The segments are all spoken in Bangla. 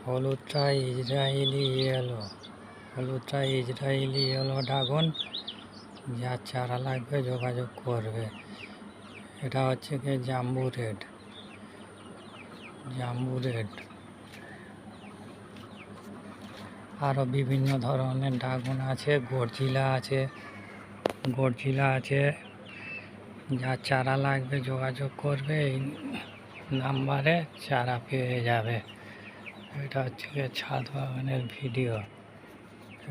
হলুদটা ইসরায়েলি ইয়েলো ড্রাগন। যার চারা লাগবে যোগাযোগ করবে। এটা হচ্ছে কি জাম্বু রেড। আরও বিভিন্ন ধরনের ড্রাগন আছে, গর্জিলা আছে। যার চারা লাগবে যোগাযোগ করবে, এই নাম্বারে চারা পেয়ে যাবে। এটা হচ্ছে গিয়ে ছাদ বাগানের ভিডিও।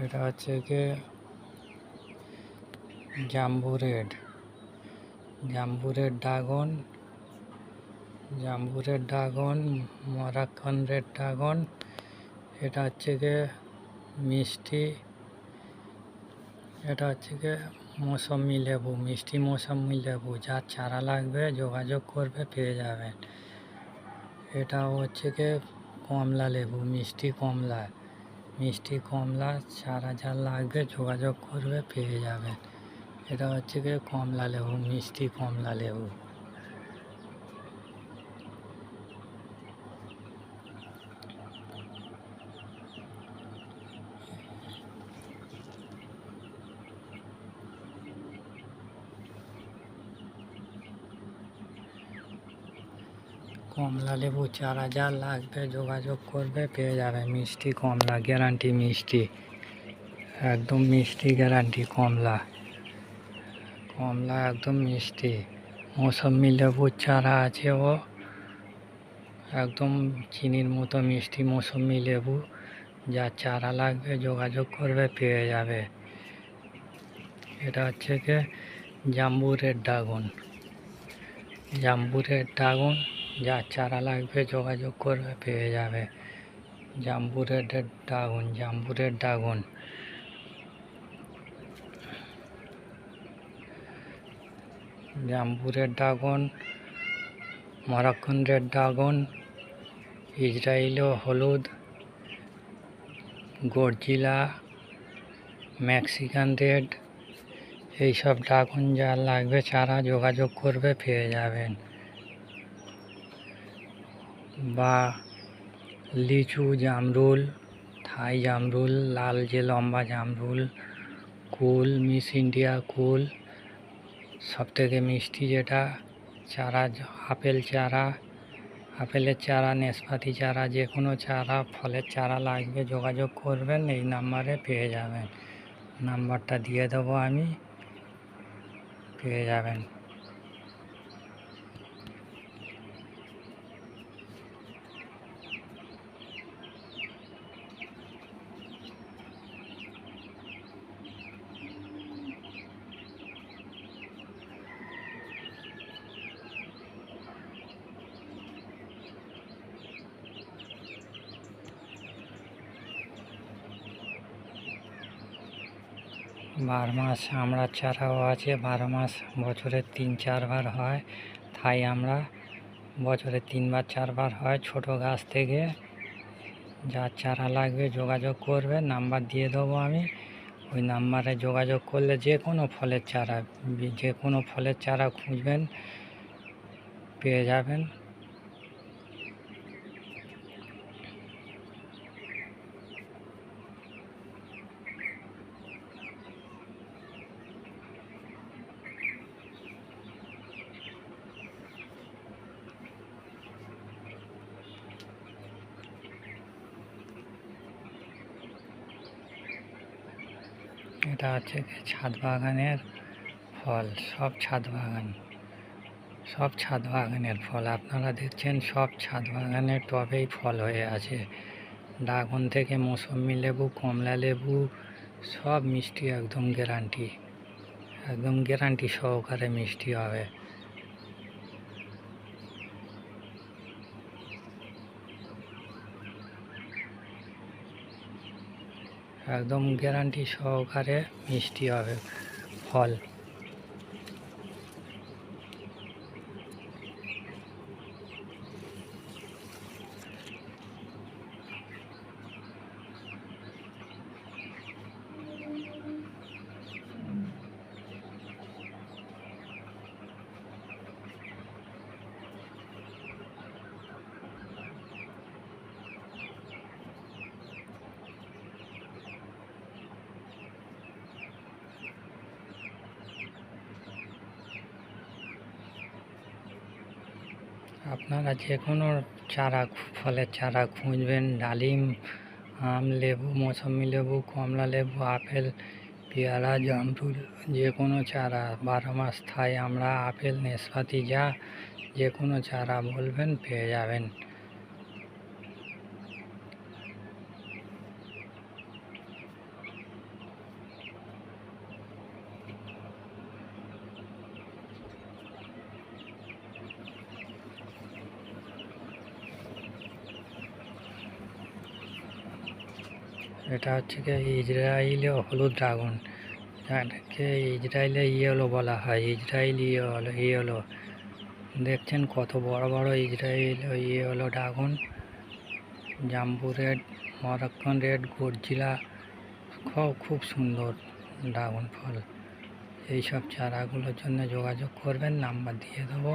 এটা হচ্ছে গিয়ে jumbo red dragon, Moroccan red dragon. এটা হচ্ছে গিয়ে মিষ্টি, এটা হচ্ছে গিয়ে মিষ্টি মৌসুমি লেবু। যার চারা লাগবে যোগাযোগ করবে, পেয়ে যাবেন। এটাও হচ্ছে গিয়ে কমলা লেবু, মিষ্টি কমলা। চারা যার লাগবে যোগাযোগ করবে, পেয়ে যাবেন। এটা হচ্ছে গিয়ে কমলা লেবু, মিষ্টি কমলা লেবু। কমলা লেবু চারা যার লাগবে যোগাযোগ করবে, পেয়ে যাবে। মিষ্টি কমলা, গ্যারান্টি মিষ্টি, একদম মিষ্টি গ্যারান্টি। কমলা একদম মিষ্টি। মৌসুমি লেবুর চারা আছে, ও একদম চিনির মতো মিষ্টি মৌসুমি লেবু। যার চারা লাগবে যোগাযোগ করবে, পেয়ে যাবে। এটা হচ্ছে কি জাম্বু রেড ড্রাগন। যার চারা লাগবে যোগাযোগ করবে, পেয়ে যাবে। Jumbo red dragon. Moroccan red dragon, Israeli হলুদ, গর্জিলা, মেক্সিকান রেড। এইসব ড্রাগন যার লাগবে চারা যোগাযোগ করবে, পেয়ে যাবেন। বা লিচু, জামরুল, থাই জামরুল, লাল যে লম্বা জামরুল, কুল, মিস ইন্ডিয়া কুল, সবথেকে মিষ্টি যেটা চারা, আপেলের চারা, নাশপাতি চারা, যে কোনো চারা, ফলের চারা লাগবে যোগাযোগ করবেন, এই নাম্বারে পেয়ে যাবেন। নাম্বারটা দিয়ে দেবো আমি, পেয়ে যাবেন। বারমাস আমড়ার চারাও আছে। 12 মাস বছরে 3-4 বার হয়। তাই আমরা বছরে 3-4 বার হয় ছোট গাছ থেকে। যার চারা লাগবে যোগাযোগ করবে, নাম্বার দিয়ে দেবো আমি। ওই নাম্বারে যোগাযোগ করলে যে কোনো ফলের চারা খুঁজবেন, পেয়ে যাবেন। এটা হচ্ছে ছাদ বাগানের ফল। সব ছাদ বাগানের ফল আপনারা দেখছেন, সব ছাদ বাগানের টবেই ফল হয়ে আছে। ড্রাগন থেকে মৌসুমি লেবু, কমলা লেবু, সব মিষ্টি, একদম গ্যারান্টি সহকারে মিষ্টি হবে। একদম গ্যারান্টি সহকারে মিষ্টি হবে ফল। আপনারা যে কোনো চারা ফলের চারা খুঁজবেন, ডালিম, আম, লেবু, মৌসুমি লেবু, কমলা লেবু, আপেল, পেয়ারা, জামরুল, যে কোনো চারা 12 মাস থাই আমরা, আপেল, নেশপাতি, যে কোনো চারা বলবেন পেয়ে যাবেন। এটা হচ্ছে কি ইসরায়েলি হলুদ ড্রাগন, এটাকে ইসরায়েলে ইয়েলো বলা হয়, ইসরায়েল ইয়েলো। দেখছেন কত বড় বড় Israel yellow dragon, jumbo red, Moroccan red, গর্জিলা, খুব সুন্দর ড্রাগন ফল। এইসব চারাগুলোর জন্য যোগাযোগ করবেন, নাম্বার দিয়ে দেবো।